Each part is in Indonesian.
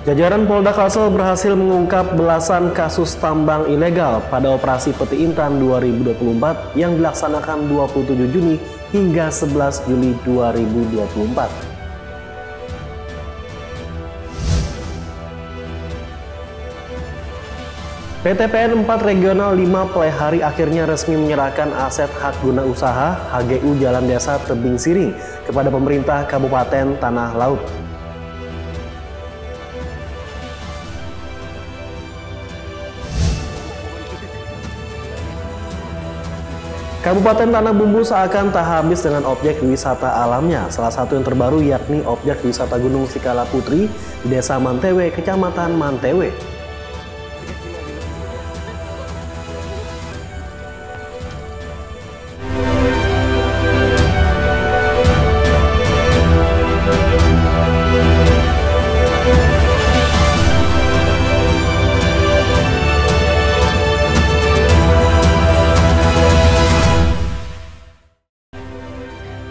Jajaran Polda Kalsel berhasil mengungkap belasan kasus tambang ilegal pada operasi Peti Intan 2024 yang dilaksanakan 27 Juni hingga 11 Juli 2024. PTPN 4 Regional 5 Plehari akhirnya resmi menyerahkan aset hak guna usaha HGU Jalan Desa Tebing Siring kepada pemerintah Kabupaten Tanah Laut. Kabupaten Tanah Bumbu seakan tak habis dengan objek wisata alamnya. Salah satu yang terbaru yakni objek wisata Gunung Sikala Putri di Desa Mantewe, Kecamatan Mantewe.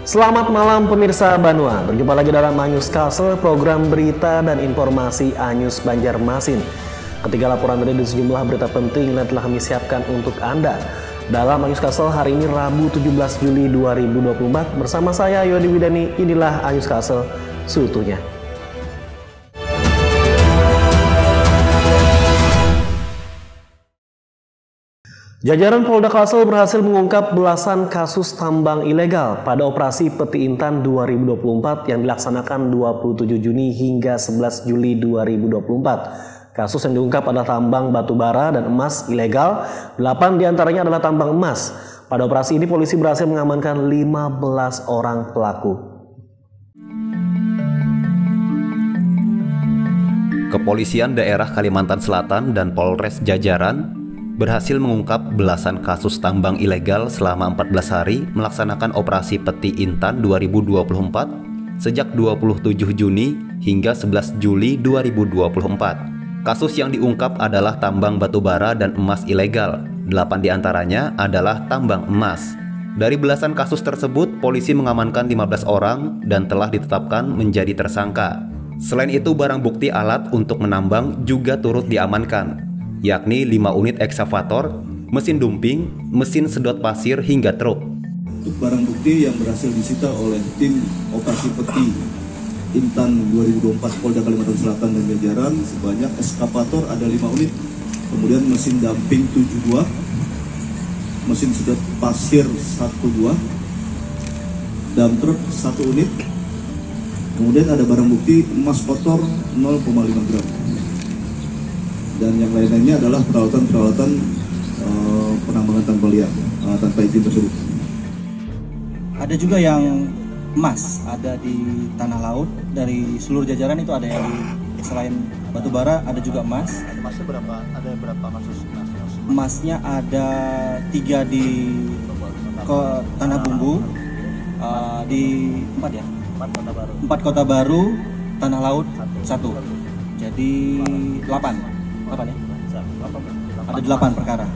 Selamat malam pemirsa Banua, berjumpa lagi dalam Anyus Kalsel, program berita dan informasi Anyus Banjarmasin. Ketiga laporan dari sejumlah berita penting yang telah kami siapkan untuk Anda. Dalam Anyus Kalsel hari ini Rabu 17 Juli 2024 bersama saya Yodi Widani, inilah Anyus Kalsel seutuhnya. Jajaran Polda Kalsel berhasil mengungkap belasan kasus tambang ilegal pada operasi Peti Intan 2024 yang dilaksanakan 27 Juni hingga 11 Juli 2024. Kasus yang diungkap adalah tambang batu bara dan emas ilegal, 8 diantaranya adalah tambang emas. Pada operasi ini polisi berhasil mengamankan 15 orang pelaku. Kepolisian Daerah Kalimantan Selatan dan Polres Jajaran berhasil mengungkap belasan kasus tambang ilegal selama 14 hari melaksanakan operasi Peti Intan 2024 sejak 27 Juni hingga 11 Juli 2024. Kasus yang diungkap adalah tambang batu bara dan emas ilegal. 8 diantaranya adalah tambang emas. Dari belasan kasus tersebut, polisi mengamankan 15 orang dan telah ditetapkan menjadi tersangka. Selain itu, barang bukti alat untuk menambang juga turut diamankan, yakni 5 unit ekskavator, mesin dumping, mesin sedot pasir hingga truk. Untuk barang bukti yang berhasil disita oleh tim operasi Peti Intan 2024 Polda Kalimantan Selatan dan Jajaran, sebanyak ekskavator ada 5 unit, kemudian mesin dumping 7 buah, mesin sedot pasir 1 buah, dump truck 1 unit, kemudian ada barang bukti emas kotor 0,5 gram. Dan yang lain-lainnya adalah peralatan-peralatan penambangan tanpa liar, tanpa izin tersebut. Ada juga yang emas, ada di tanah laut. Dari seluruh jajaran itu ada yang di, selain batu bara ada juga emas. Emasnya berapa? Ada berapa kasus emas? Emasnya ada 3 di Tanah Bumbu, di 4 ya? 4 kota baru, Tanah Laut 1. Jadi 8 ya? Ada 8 perkara.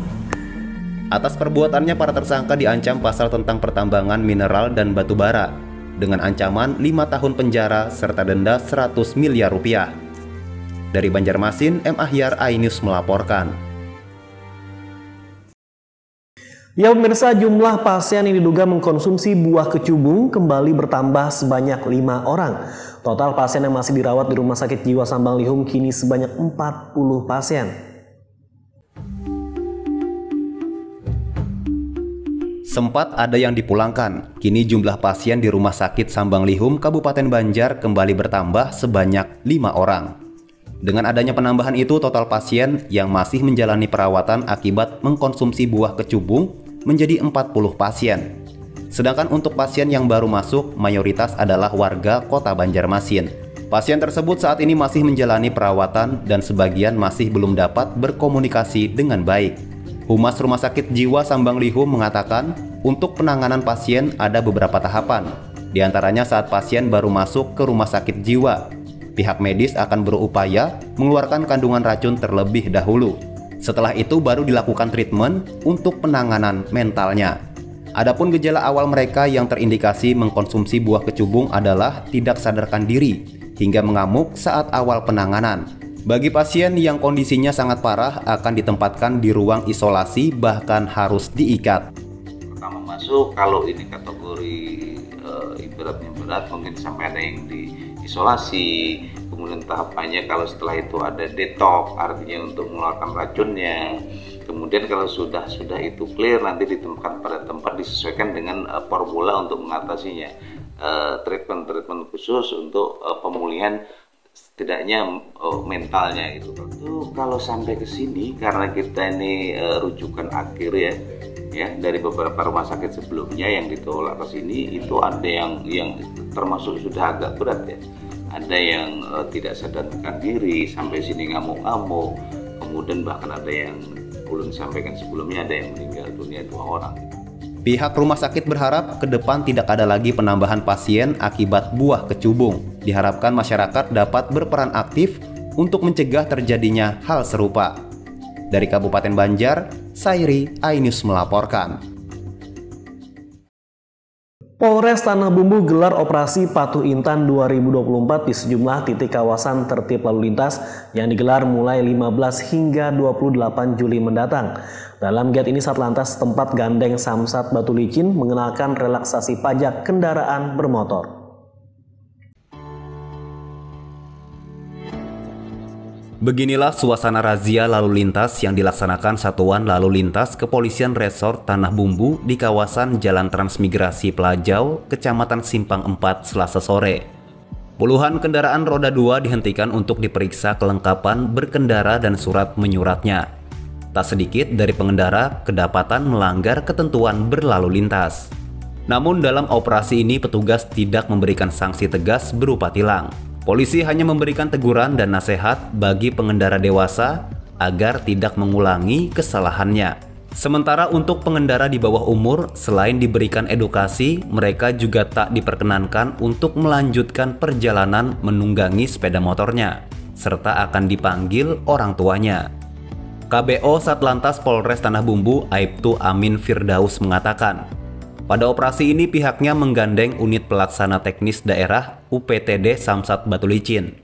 Atas perbuatannya, para tersangka diancam pasal tentang pertambangan mineral dan batu bara dengan ancaman 5 tahun penjara serta denda 100 miliar rupiah. Dari Banjarmasin, M. Ahyar, iNews melaporkan. Ya pemirsa, jumlah pasien yang diduga mengkonsumsi buah kecubung kembali bertambah sebanyak 5 orang. Total pasien yang masih dirawat di Rumah Sakit Jiwa Sambanglihum kini sebanyak 40 pasien. Sempat ada yang dipulangkan, kini jumlah pasien di Rumah Sakit Sambanglihum Kabupaten Banjar kembali bertambah sebanyak 5 orang. Dengan adanya penambahan itu, total pasien yang masih menjalani perawatan akibat mengkonsumsi buah kecubung menjadi 40 pasien. Sedangkan untuk pasien yang baru masuk, mayoritas adalah warga Kota Banjarmasin. Pasien tersebut saat ini masih menjalani perawatan dan sebagian masih belum dapat berkomunikasi dengan baik. Humas Rumah Sakit Jiwa Sambanglihum mengatakan, untuk penanganan pasien ada beberapa tahapan. Di antaranya saat pasien baru masuk ke rumah sakit jiwa, pihak medis akan berupaya mengeluarkan kandungan racun terlebih dahulu. Setelah itu baru dilakukan treatment untuk penanganan mentalnya. Adapun gejala awal mereka yang terindikasi mengkonsumsi buah kecubung adalah tidak sadarkan diri hingga mengamuk saat awal penanganan. Bagi pasien yang kondisinya sangat parah akan ditempatkan di ruang isolasi, bahkan harus diikat. Pertama masuk, kalau ini kategori ibaratnya berat, mungkin sampai ada yang diisolasi. Kemudian tahapannya kalau setelah itu ada detox, artinya untuk mengeluarkan racunnya. Kemudian kalau sudah itu clear, nanti ditempatkan pada tempat disesuaikan dengan formula untuk mengatasinya. Treatment khusus untuk pemulihan setidaknya mentalnya itu. Kalau sampai ke sini, karena kita ini rujukan akhir ya dari beberapa rumah sakit sebelumnya yang ditolak ke sini, itu ada yang termasuk sudah agak berat ya. Ada yang tidak sadarkan diri sampai sini ngamuk-ngamuk. Kemudian bahkan ada yang belum disampaikan sebelumnya, ada yang meninggal dunia 2 orang. Pihak rumah sakit berharap ke depan tidak ada lagi penambahan pasien akibat buah kecubung. Diharapkan masyarakat dapat berperan aktif untuk mencegah terjadinya hal serupa. Dari Kabupaten Banjar, Sairi, iNews melaporkan. Polres Tanah Bumbu gelar operasi Patuh Intan 2024 di sejumlah titik kawasan tertib lalu lintas yang digelar mulai 15 hingga 28 Juli mendatang. Dalam giat ini Satlantas setempat gandeng Samsat Batu Licin mengenalkan relaksasi pajak kendaraan bermotor. Beginilah suasana razia lalu lintas yang dilaksanakan Satuan Lalu Lintas Kepolisian Resort Tanah Bumbu di kawasan Jalan Transmigrasi Pelajau, Kecamatan Simpang 4, Selasa sore. Puluhan kendaraan roda 2 dihentikan untuk diperiksa kelengkapan berkendara dan surat menyuratnya. Tak sedikit dari pengendara kedapatan melanggar ketentuan berlalu lintas. Namun dalam operasi ini petugas tidak memberikan sanksi tegas berupa tilang. Polisi hanya memberikan teguran dan nasihat bagi pengendara dewasa agar tidak mengulangi kesalahannya. Sementara untuk pengendara di bawah umur, selain diberikan edukasi, mereka juga tak diperkenankan untuk melanjutkan perjalanan menunggangi sepeda motornya, serta akan dipanggil orang tuanya. KBO Satlantas Polres Tanah Bumbu Aibtu Amin Firdaus mengatakan, pada operasi ini pihaknya menggandeng unit pelaksana teknis daerah UPTD Samsat Batu Licin.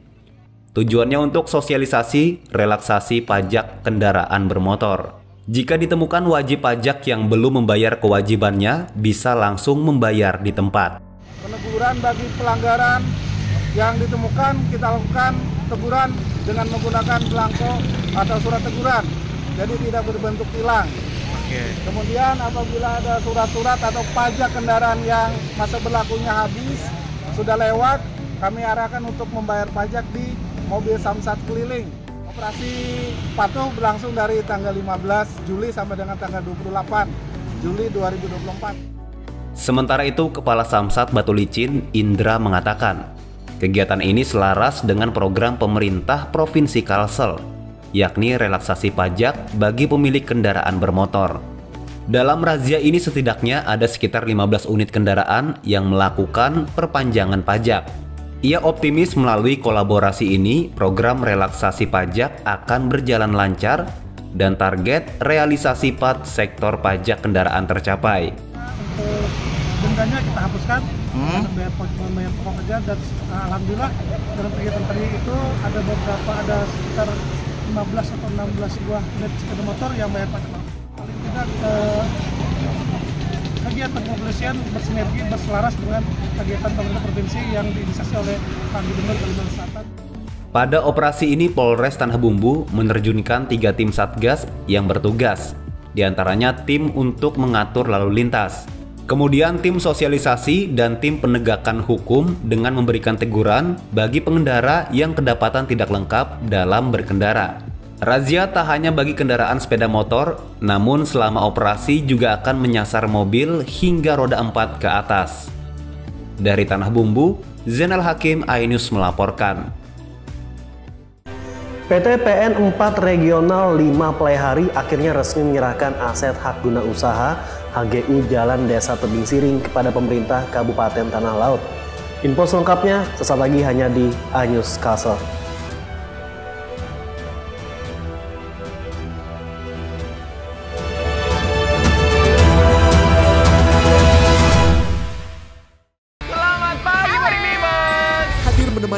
Tujuannya untuk sosialisasi relaksasi pajak kendaraan bermotor. Jika ditemukan wajib pajak yang belum membayar kewajibannya, bisa langsung membayar di tempat. Peneguran bagi pelanggaran yang ditemukan, kita lakukan teguran dengan menggunakan belangko atau surat teguran, jadi tidak berbentuk tilang. Kemudian apabila ada surat-surat atau pajak kendaraan yang masa berlakunya habis, sudah lewat, kami arahkan untuk membayar pajak di mobil Samsat keliling. Operasi patuh berlangsung dari tanggal 15 Juli sampai dengan tanggal 28 Juli 2024. Sementara itu, Kepala Samsat Batu Licin, Indra, mengatakan, kegiatan ini selaras dengan program pemerintah Provinsi Kalsel, yakni relaksasi pajak bagi pemilik kendaraan bermotor. Dalam razia ini setidaknya ada sekitar 15 unit kendaraan yang melakukan perpanjangan pajak. Ia optimis melalui kolaborasi ini, program relaksasi pajak akan berjalan lancar dan target realisasi sektor pajak kendaraan tercapai. Untuk dendanya kita hapuskan, bayar pokok kerja, dan alhamdulillah dalam kegiatan tadi itu ada sekitar 15 atau 16 buah unit sepeda motor yang bayar pajak. Paling tidak kegiatan kepolisian bersinergi, berselaras dengan kegiatan pemerintah provinsi yang diinisiasi oleh Pak Gubernur Kalimantan Selatan. Pada operasi ini Polres Tanah Bumbu menerjunkan 3 tim satgas yang bertugas, diantaranya tim untuk mengatur lalu lintas, kemudian tim sosialisasi dan tim penegakan hukum dengan memberikan teguran bagi pengendara yang kedapatan tidak lengkap dalam berkendara. Razia tak hanya bagi kendaraan sepeda motor, namun selama operasi juga akan menyasar mobil hingga roda 4 ke atas. Dari Tanah Bumbu, Zainal Hakim, iNews melaporkan. PT PN 4 Regional 5 Playhari akhirnya resmi menyerahkan aset hak guna usaha HGU Jalan Desa Tebing Siring kepada pemerintah Kabupaten Tanah Laut. Info selengkapnya sesaat lagi hanya di iNews Kalsel.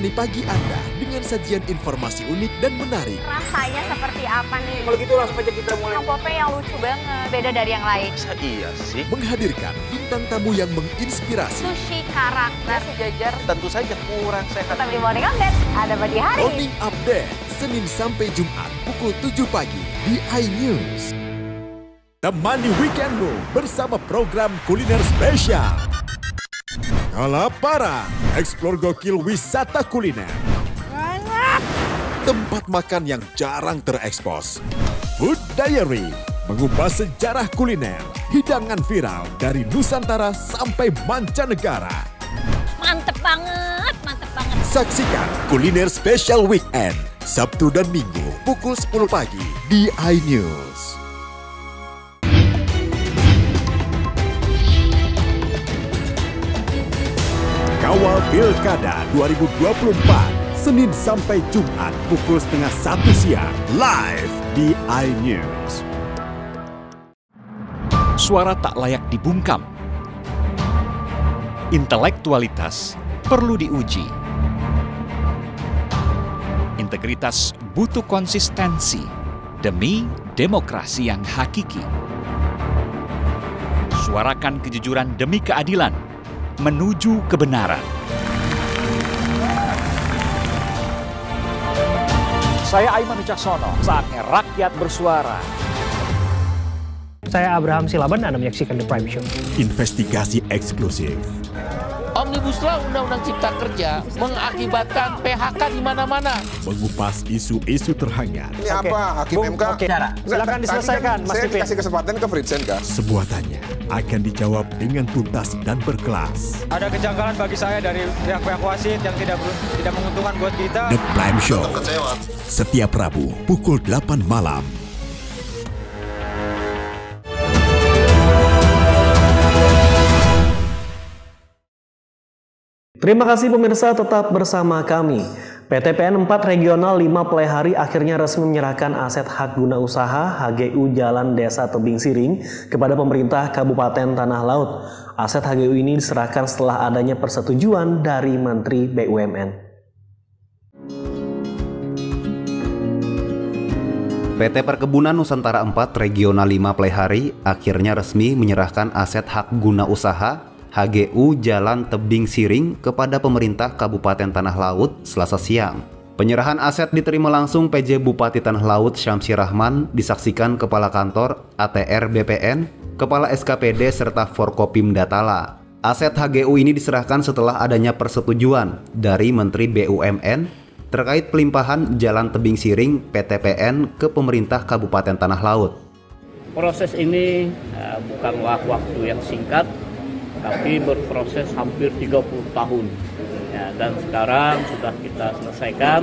menemani pagi Anda dengan sajian informasi unik dan menarik. Rasanya seperti apa nih? Kalau gitu langsung aja kita mulai. Yang Popeye yang lucu banget, beda dari yang lain. Iya sih. Menghadirkan bintang tamu yang menginspirasi. Sushi karakter sejajar. Tentu saja kurang sehat. Tapi morning update ada pagi hari. Morning Update, Senin sampai Jumat pukul 7 pagi di iNews. Temani weekendmu bersama program kuliner spesial. Kalaparan, eksplor gokil wisata kuliner. Tempat makan yang jarang terekspos. Food Diary, mengupas sejarah kuliner, hidangan viral dari Nusantara sampai mancanegara. Mantep banget, mantep banget. Saksikan Kuliner Spesial Weekend, Sabtu dan Minggu pukul 10 pagi di iNews. Kawal Pilkada 2024, Senin sampai Jumat pukul 12:30 siang, live di iNews. Suara tak layak dibungkam. Intelektualitas perlu diuji. Integritas butuh konsistensi demi demokrasi yang hakiki. Suarakan kejujuran demi keadilan menuju kebenaran. Saya Aiman Wicaksono, saatnya rakyat bersuara. Saya Abraham Silaban, Anda menyaksikan The Prime Show. Investigasi eksklusif. Omnibus Law Undang-Undang Cipta Kerja mengakibatkan PHK di mana-mana. Mengupas isu-isu terhangat. Ini apa? Hakim MK? Silakan diselesaikan, Mas Saya Pipin. dikasih kesempatan ke Fritsen, Kak. Sebuah tanya akan dijawab dengan tuntas dan berkelas. Ada kejanggalan bagi saya dari pihak-pihak wasit yang tidak menguntungkan buat kita. The Prime Show, setiap Rabu pukul 8 malam. Terima kasih pemirsa, tetap bersama kami. PTPN 4 Regional 5 Pelaihari akhirnya resmi menyerahkan aset hak guna usaha HGU Jalan Desa Tebing Siring kepada pemerintah Kabupaten Tanah Laut. Aset HGU ini diserahkan setelah adanya persetujuan dari Menteri BUMN. PT Perkebunan Nusantara 4 Regional 5 Pelaihari akhirnya resmi menyerahkan aset hak guna usaha HGU Jalan Tebing Siring kepada pemerintah Kabupaten Tanah Laut Selasa siang. Penyerahan aset diterima langsung PJ Bupati Tanah Laut Syamsi Rahman, disaksikan Kepala Kantor ATR BPN, Kepala SKPD serta Forkopimda Tala. Aset HGU ini diserahkan setelah adanya persetujuan dari Menteri BUMN terkait pelimpahan Jalan Tebing Siring PTPN ke pemerintah Kabupaten Tanah Laut. Proses ini bukanlah waktu yang singkat, tapi berproses hampir 30 tahun ya, dan sekarang sudah kita selesaikan.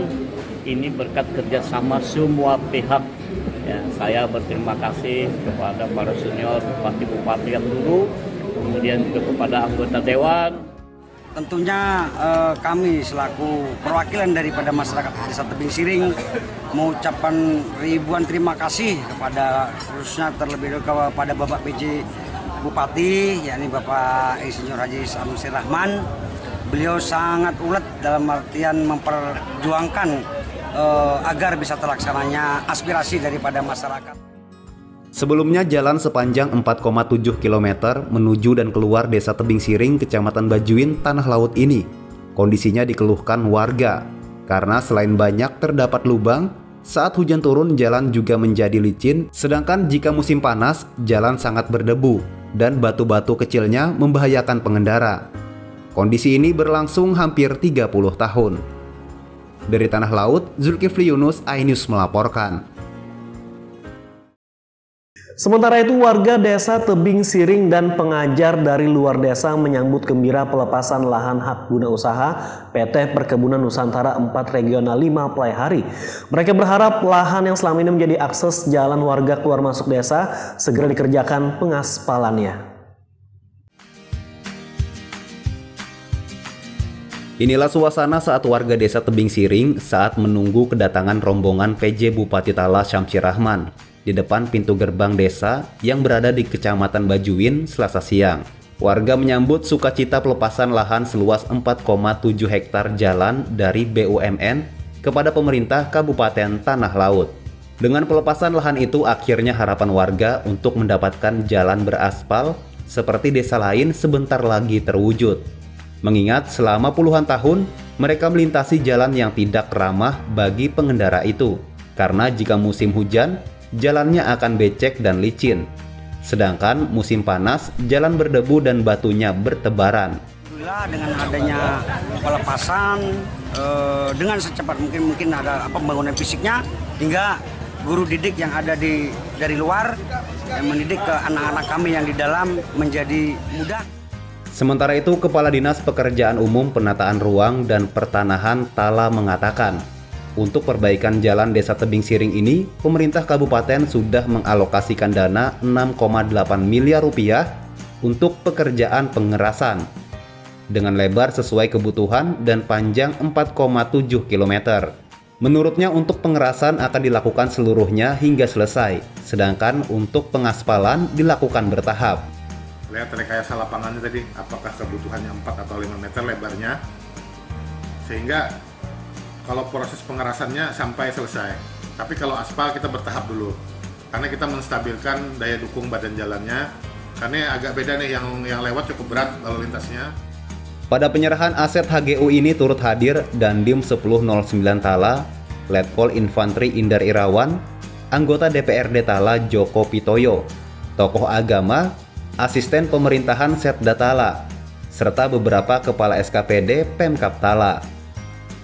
Ini berkat kerjasama semua pihak ya. Saya berterima kasih kepada para senior bupati-bupati yang dulu, kemudian juga kepada anggota dewan. Tentunya kami selaku perwakilan daripada masyarakat Desa Tebing Siring mengucapkan ribuan terima kasih kepada, khususnya terlebih dahulu kepada Bapak PJ Bupati, yakni Bapak Insinyur Haji Syamsi Rahman. Beliau sangat ulet dalam artian memperjuangkan agar bisa terlaksananya aspirasi daripada masyarakat. Sebelumnya jalan sepanjang 4,7 km menuju dan keluar Desa Tebing Siring, Kecamatan Bajuin, Tanah Laut ini kondisinya dikeluhkan warga karena selain banyak terdapat lubang, saat hujan turun jalan juga menjadi licin, sedangkan jika musim panas jalan sangat berdebu dan batu-batu kecilnya membahayakan pengendara. Kondisi ini berlangsung hampir 30 tahun. Dari Tanah Laut, Zulkifli Yunus, iNews melaporkan. Sementara itu, warga Desa Tebing Siring dan pengajar dari luar desa menyambut gembira pelepasan lahan hak guna usaha PT Perkebunan Nusantara 4 Regional 5 Pelaihari. Mereka berharap lahan yang selama ini menjadi akses jalan warga keluar masuk desa segera dikerjakan pengaspalannya. Inilah suasana saat warga Desa Tebing Siring saat menunggu kedatangan rombongan PJ Bupati Tala Syamsi Rahman di depan pintu gerbang desa yang berada di Kecamatan Bajuin Selasa siang. Warga menyambut sukacita pelepasan lahan seluas 4,7 hektar jalan dari BUMN kepada pemerintah Kabupaten Tanah Laut. Dengan pelepasan lahan itu, akhirnya harapan warga untuk mendapatkan jalan beraspal seperti desa lain sebentar lagi terwujud. Mengingat selama puluhan tahun, mereka melintasi jalan yang tidak ramah bagi pengendara itu. Karena jika musim hujan, jalannya akan becek dan licin. Sedangkan musim panas, jalan berdebu dan batunya bertebaran. Alhamdulillah dengan adanya pelepasan, dengan secepat mungkin ada pembangunan fisiknya, hingga guru didik yang ada dari luar yang mendidik ke anak-anak kami yang di dalam menjadi mudah. Sementara itu, Kepala Dinas Pekerjaan Umum, Penataan Ruang dan Pertanahan Tala mengatakan, untuk perbaikan jalan Desa Tebing Siring ini, pemerintah kabupaten sudah mengalokasikan dana 6,8 miliar rupiah untuk pekerjaan pengerasan dengan lebar sesuai kebutuhan dan panjang 4,7 km. Menurutnya untuk pengerasan akan dilakukan seluruhnya hingga selesai, sedangkan untuk pengaspalan dilakukan bertahap. Lihat rekayasa lapangannya tadi, apakah kebutuhannya 4 atau 5 meter lebarnya, sehingga kalau proses pengerasannya sampai selesai. Tapi kalau aspal kita bertahap dulu, karena kita menstabilkan daya dukung badan jalannya, karena agak beda nih, yang lewat cukup berat lalu lintasnya. Pada penyerahan aset HGU ini turut hadir Dandim 1009 Tala, Letkol Infanteri Indar Irawan, anggota DPRD Tala Joko Pitoyo, tokoh agama, asisten pemerintahan Setda Tala, serta beberapa kepala SKPD Pemkab Tala.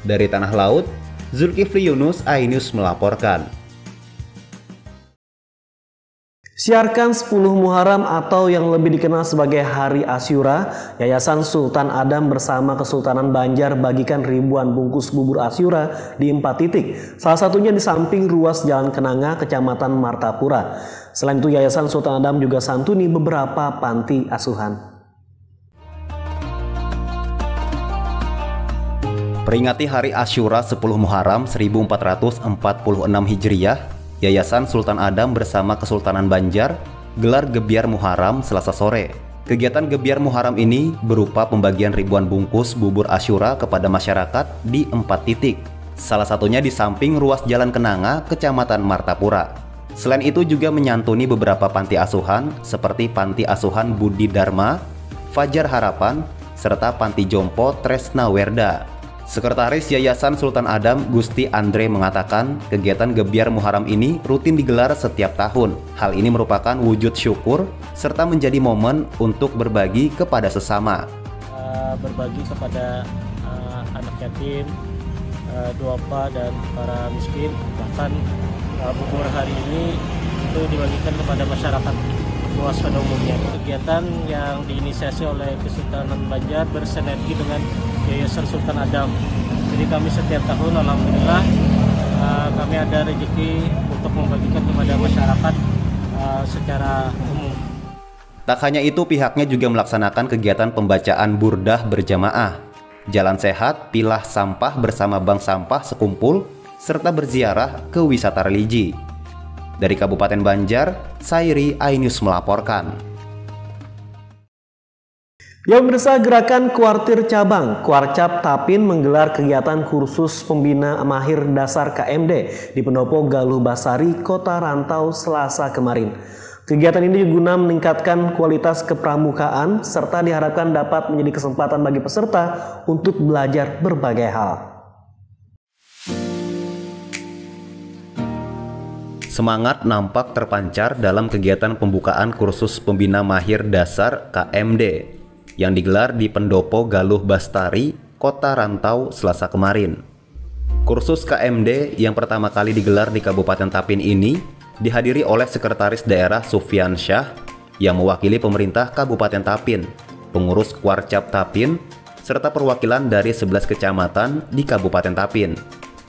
Dari Tanah Laut, Zulkifli Yunus, iNews melaporkan. Siarkan 10 Muharram atau yang lebih dikenal sebagai Hari Asyura, Yayasan Sultan Adam bersama Kesultanan Banjar bagikan ribuan bungkus bubur Asyura di 4 titik. Salah satunya di samping ruas Jalan Kenanga, Kecamatan Martapura. Selain itu, Yayasan Sultan Adam juga santuni beberapa panti asuhan. Peringati Hari Asyura 10 Muharram 1446 Hijriah, Yayasan Sultan Adam bersama Kesultanan Banjar gelar Gebyar Muharram Selasa sore. Kegiatan Gebyar Muharram ini berupa pembagian ribuan bungkus bubur Asyura kepada masyarakat di 4 titik. Salah satunya di samping ruas Jalan Kenanga, Kecamatan Martapura. Selain itu juga menyantuni beberapa panti asuhan seperti Panti Asuhan Budi Dharma, Fajar Harapan, serta Panti Jompo Tresna Werda. Sekretaris Yayasan Sultan Adam, Gusti Andre mengatakan kegiatan Gebyar Muharram ini rutin digelar setiap tahun. Hal ini merupakan wujud syukur serta menjadi momen untuk berbagi kepada sesama. Berbagi kepada anak yatim, duafa dan para miskin. Bahkan bubur hari ini itu dibagikan kepada masyarakat luas pada umumnya. Kegiatan yang diinisiasi oleh Kesultanan Banjar bersinergi dengan Yayasan Sultan Adam. Jadi kami setiap tahun alhamdulillah kami ada rezeki untuk membagikan kepada masyarakat secara umum. Tak hanya itu, pihaknya juga melaksanakan kegiatan pembacaan burdah berjamaah, jalan sehat, pilah sampah bersama bank sampah sekumpul, serta berziarah ke wisata religi. Dari Kabupaten Banjar, Sairi, iNews melaporkan. Ya pemirsa, Gerakan Kuartir Cabang Kuarcap Tapin menggelar kegiatan kursus pembina mahir dasar KMD di Pendopo Galuh Basari, Kota Rantau Selasa kemarin. Kegiatan ini guna meningkatkan kualitas kepramukaan serta diharapkan dapat menjadi kesempatan bagi peserta untuk belajar berbagai hal. Semangat nampak terpancar dalam kegiatan pembukaan kursus pembina mahir dasar KMD yang digelar di Pendopo Galuh Bastari, Kota Rantau Selasa kemarin. Kursus KMD yang pertama kali digelar di Kabupaten Tapin ini dihadiri oleh Sekretaris Daerah Sufyan Syah yang mewakili pemerintah Kabupaten Tapin, pengurus Kuarcap Tapin, serta perwakilan dari 11 kecamatan di Kabupaten Tapin.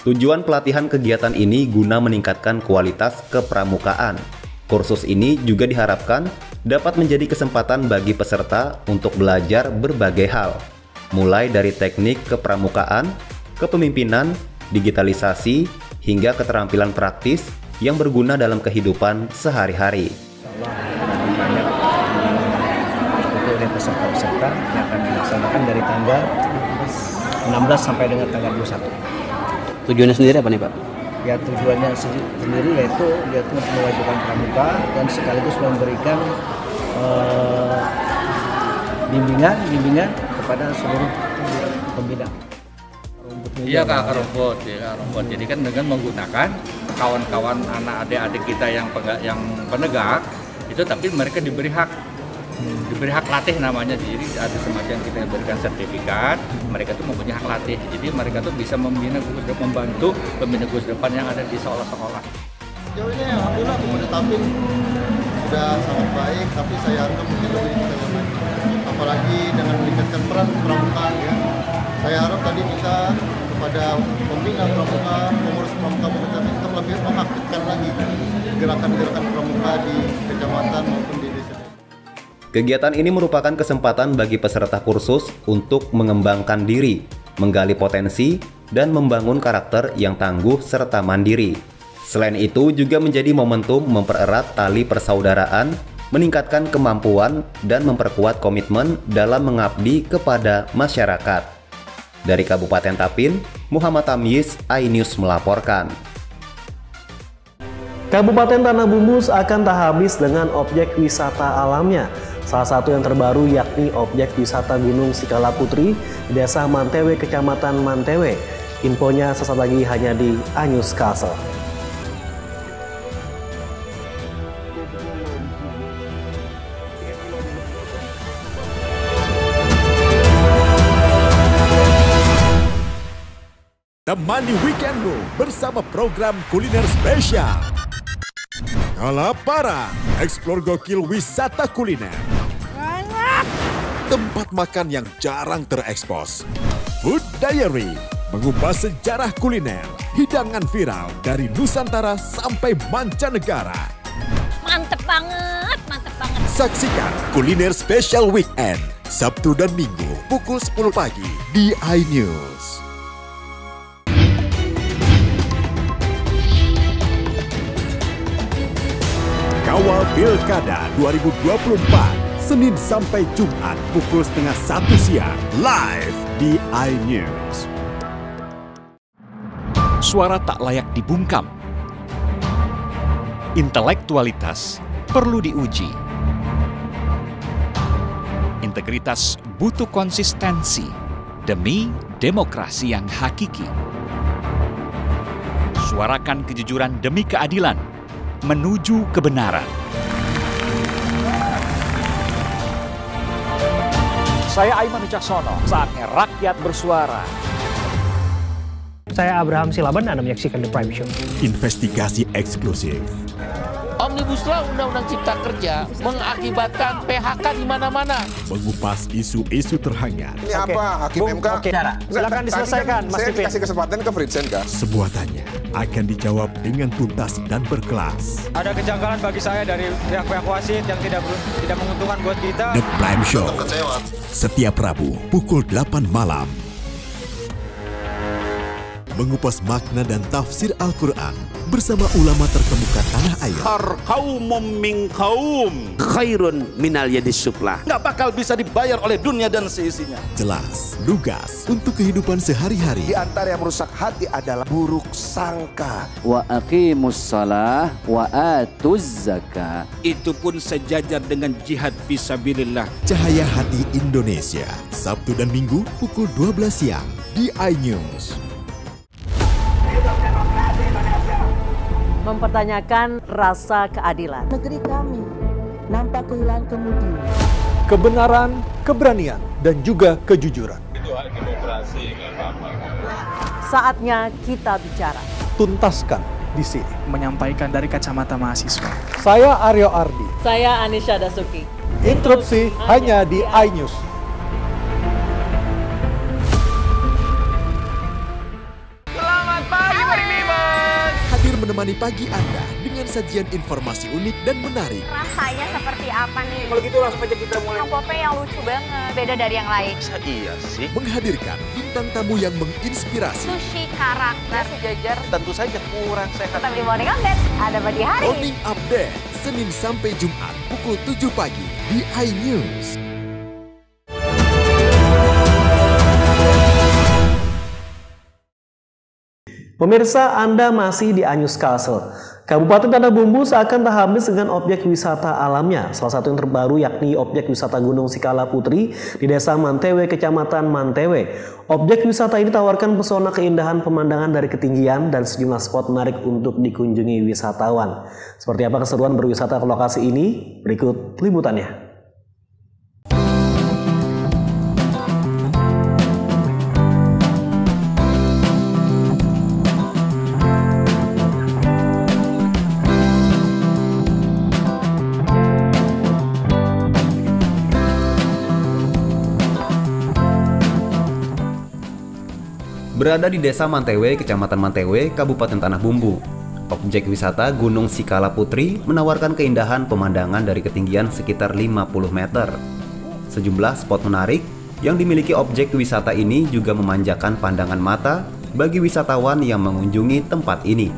Tujuan pelatihan kegiatan ini guna meningkatkan kualitas kepramukaan. Kursus ini juga diharapkan dapat menjadi kesempatan bagi peserta untuk belajar berbagai hal, mulai dari teknik kepramukaan, kepemimpinan, digitalisasi, hingga keterampilan praktis yang berguna dalam kehidupan sehari-hari. peserta-peserta yang akan dilaksanakan dari tanggal 16 sampai dengan tanggal 21. Tujuannya sendiri apa nih Pak? Ya tujuannya sendiri yaitu mewajibkan pramuka dan sekaligus memberikan bimbingan kepada seluruh pembina. Iya Kak, rumput. Jadi kan dengan menggunakan kawan-kawan anak adik-adik kita yang penegak itu, tapi mereka diberi hak latih namanya. Jadi ada semacam kita berikan sertifikat, mereka tuh mempunyai hak latih. Jadi mereka tuh bisa membantu pembina khusus depan yang ada di sekolah-sekolah. Sejauh ini alhamdulillah pemuda Tapin sudah sangat baik, tapi saya anggap mungkin lebih kita lagi. Apalagi dengan meningkatkan peran pramuka ya. Saya harap tadi kita kepada pembina pramuka, pengurus pramuka kita lebih mengaktifkan lagi gerakan-gerakan pramuka di kecamatan maupun di desa. Kegiatan ini merupakan kesempatan bagi peserta kursus untuk mengembangkan diri, menggali potensi, dan membangun karakter yang tangguh serta mandiri. Selain itu juga menjadi momentum mempererat tali persaudaraan, meningkatkan kemampuan, dan memperkuat komitmen dalam mengabdi kepada masyarakat. Dari Kabupaten Tapin, Muhammad Tamyiz, iNews melaporkan. Kabupaten Tanah Bumbus akan tak habis dengan objek wisata alamnya. Salah satu yang terbaru yakni objek wisata Gunung Sikala Putri, Desa Mantewe, Kecamatan Mantewe. Infonya sesaat lagi hanya di iNews Castle. Temani weekendmu bersama program kuliner spesial. Kalaparan, eksplor gokil wisata kuliner. Tempat makan yang jarang terekspos. Food Diary, mengupas sejarah kuliner, hidangan viral dari Nusantara sampai mancanegara. Mantep banget, mantep banget. Saksikan kuliner spesial weekend, Sabtu dan Minggu pukul 10 pagi di iNews. Kawal Pilkada 2024, Senin sampai Jumat pukul 12:30 siang, live di iNews. Suara tak layak dibungkam. Intelektualitas perlu diuji. Integritas butuh konsistensi demi demokrasi yang hakiki. Suarakan kejujuran demi keadilan menuju kebenaran. Saya Aiman Wicaksono, saatnya rakyat bersuara. Saya Abraham Silaban, Anda menyaksikan The Prime Show. Investigasi eksklusif. Omnibus Law Undang-Undang Cipta Kerja mengakibatkan PHK di mana-mana. Mengupas isu-isu terhangat. Ini apa? Hakim MK? Silakan diselesaikan, Mas Saya Pipin. dikasih kesempatan ke Fritsen, Kak. Sebuah tanya akan dijawab dengan tuntas dan berkelas. Ada kejanggalan bagi saya dari pihak-pihak wasit yang tidak menguntungkan buat kita. The Prime Show. Setiap Rabu pukul 8 malam. Mengupas makna dan tafsir Al-Quran bersama ulama terkemuka tanah air. Kaumum min kaum khairun minal yadis suflah. Nggak bakal bisa dibayar oleh dunia dan seisinya. Jelas, lugas untuk kehidupan sehari-hari. Di antara yang merusak hati adalah buruk sangka. Wa aqimus shalah wa atuz zakah. Itu pun sejajar dengan jihad fisabilillah. Cahaya Hati Indonesia, Sabtu dan Minggu pukul 12 siang di iNews. Mempertanyakan rasa keadilan. Negeri kami nampak kehilangan kemudi. Kebenaran, keberanian, dan juga kejujuran. Itu hak demokrasi, nggak apa-apa. Saatnya kita bicara. Tuntaskan di sini. Menyampaikan dari kacamata mahasiswa. Saya Aryo Ardi. Saya Anisha Dasuki. Interupsi hanya di iNews. Menemani pagi Anda dengan sajian informasi unik dan menarik. Rasanya seperti apa nih? Kalau gitu langsung aja kita mulai. Popeye yang lucu banget, beda dari yang lain. Iya sih. Menghadirkan bintang tamu yang menginspirasi. Sushi karakter sejajar. Tentu saja kurang sehat. Tapi morning update ada di hari. Morning update Senin sampai Jumat pukul 7 pagi di iNews. Pemirsa, Anda masih di Anyus Castle. Kabupaten Tanah Bumbu seakan tak habis dengan objek wisata alamnya. Salah satu yang terbaru yakni objek wisata Gunung Sikala Putri di Desa Mantewe, Kecamatan Mantewe. Objek wisata ini tawarkan pesona keindahan pemandangan dari ketinggian dan sejumlah spot menarik untuk dikunjungi wisatawan. Seperti apa keseruan berwisata ke lokasi ini? Berikut liputannya. Berada di Desa Mantewe, Kecamatan Mantewe, Kabupaten Tanah Bumbu, objek wisata Gunung Sikala Putri menawarkan keindahan pemandangan dari ketinggian sekitar 50 meter. Sejumlah spot menarik yang dimiliki objek wisata ini juga memanjakan pandangan mata bagi wisatawan yang mengunjungi tempat ini.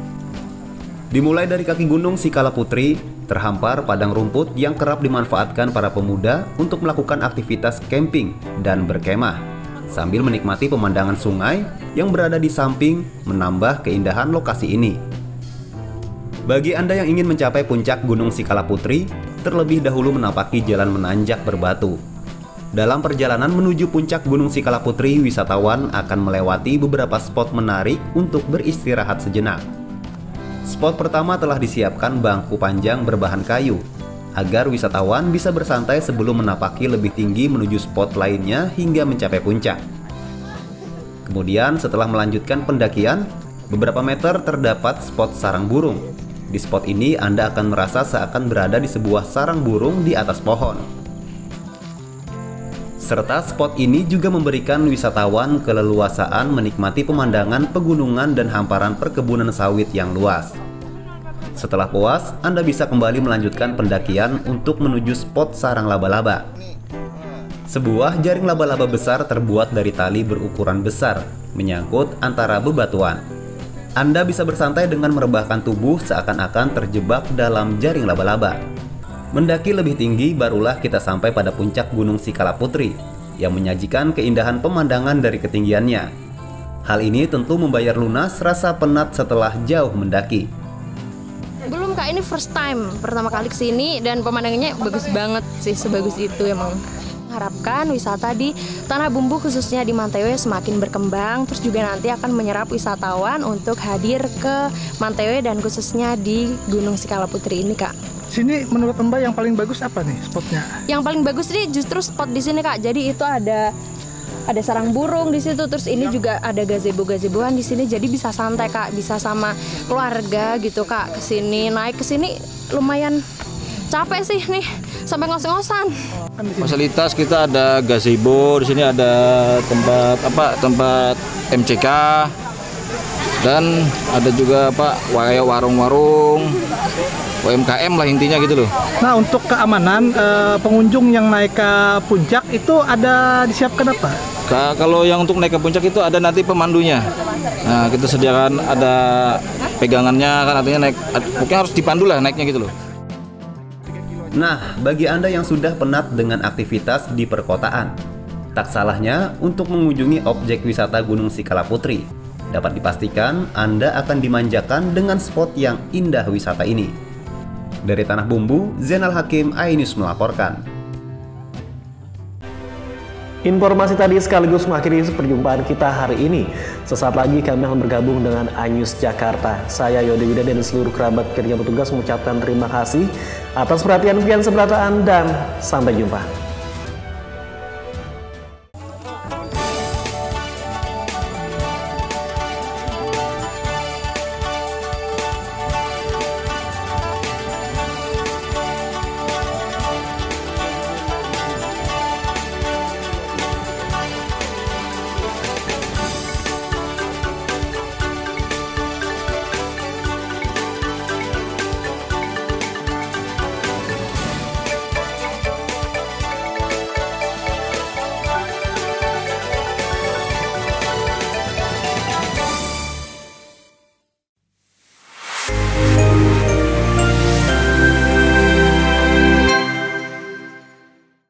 Dimulai dari kaki Gunung Sikala Putri, terhampar padang rumput yang kerap dimanfaatkan para pemuda untuk melakukan aktivitas camping dan berkemah, sambil menikmati pemandangan sungai yang berada di samping, menambah keindahan lokasi ini. Bagi Anda yang ingin mencapai puncak Gunung Sikala Putri, terlebih dahulu menapaki jalan menanjak berbatu. Dalam perjalanan menuju puncak Gunung Sikala Putri, wisatawan akan melewati beberapa spot menarik untuk beristirahat sejenak. Spot pertama telah disiapkan bangku panjang berbahan kayu, agar wisatawan bisa bersantai sebelum menapaki lebih tinggi menuju spot lainnya hingga mencapai puncak. Kemudian setelah melanjutkan pendakian, beberapa meter terdapat spot sarang burung. Di spot ini Anda akan merasa seakan berada di sebuah sarang burung di atas pohon. Serta spot ini juga memberikan wisatawan keleluasaan menikmati pemandangan pegunungan dan hamparan perkebunan sawit yang luas. Setelah puas, Anda bisa kembali melanjutkan pendakian untuk menuju spot sarang laba-laba. Sebuah jaring laba-laba besar terbuat dari tali berukuran besar, menyangkut antara bebatuan. Anda bisa bersantai dengan merebahkan tubuh seakan-akan terjebak dalam jaring laba-laba. Mendaki lebih tinggi, barulah kita sampai pada puncak Gunung Sikala Putri, yang menyajikan keindahan pemandangan dari ketinggiannya. Hal ini tentu membayar lunas rasa penat setelah jauh mendaki. Belum Kak, ini first time, pertama kali kesini dan pemandangannya bagus banget sih, sebagus itu emang. Harapkan wisata di Tanah Bumbu khususnya di Mantewe semakin berkembang, terus juga nanti akan menyerap wisatawan untuk hadir ke Mantewe dan khususnya di Gunung Sikala Putri ini Kak. Sini menurut Mbak yang paling bagus apa nih spotnya? Yang paling bagus nih justru spot di sini Kak, jadi itu ada sarang burung di situ, terus ini juga ada gazebo-gazeboan di sini, jadi bisa santai Kak, bisa sama keluarga gitu Kak kesini. Naik kesini lumayan capek sih nih, sampai ngos-ngosan. Fasilitas kita ada gazebo, di sini ada tempat MCK dan ada juga warung-warung UMKM lah intinya gitu loh. Nah, untuk keamanan pengunjung yang naik ke puncak itu ada disiapkan apa? Kalau yang untuk naik ke puncak itu ada nanti pemandunya. Nah, kita sediakan ada pegangannya kan, artinya naik, pokoknya harus dipandu lah naiknya gitu loh. Nah, bagi Anda yang sudah penat dengan aktivitas di perkotaan, tak salahnya untuk mengunjungi objek wisata Gunung Sikala Putri. Dapat dipastikan Anda akan dimanjakan dengan spot yang indah wisata ini. Dari Tanah Bumbu, Zainal Hakim, iNews melaporkan. Informasi tadi sekaligus mengakhiri perjumpaan kita hari ini. Sesaat lagi kami akan bergabung dengan iNews Jakarta. Saya Yodi Wida dan seluruh kerabat kerja petugas mengucapkan terima kasih atas perhatian dan dan sampai jumpa.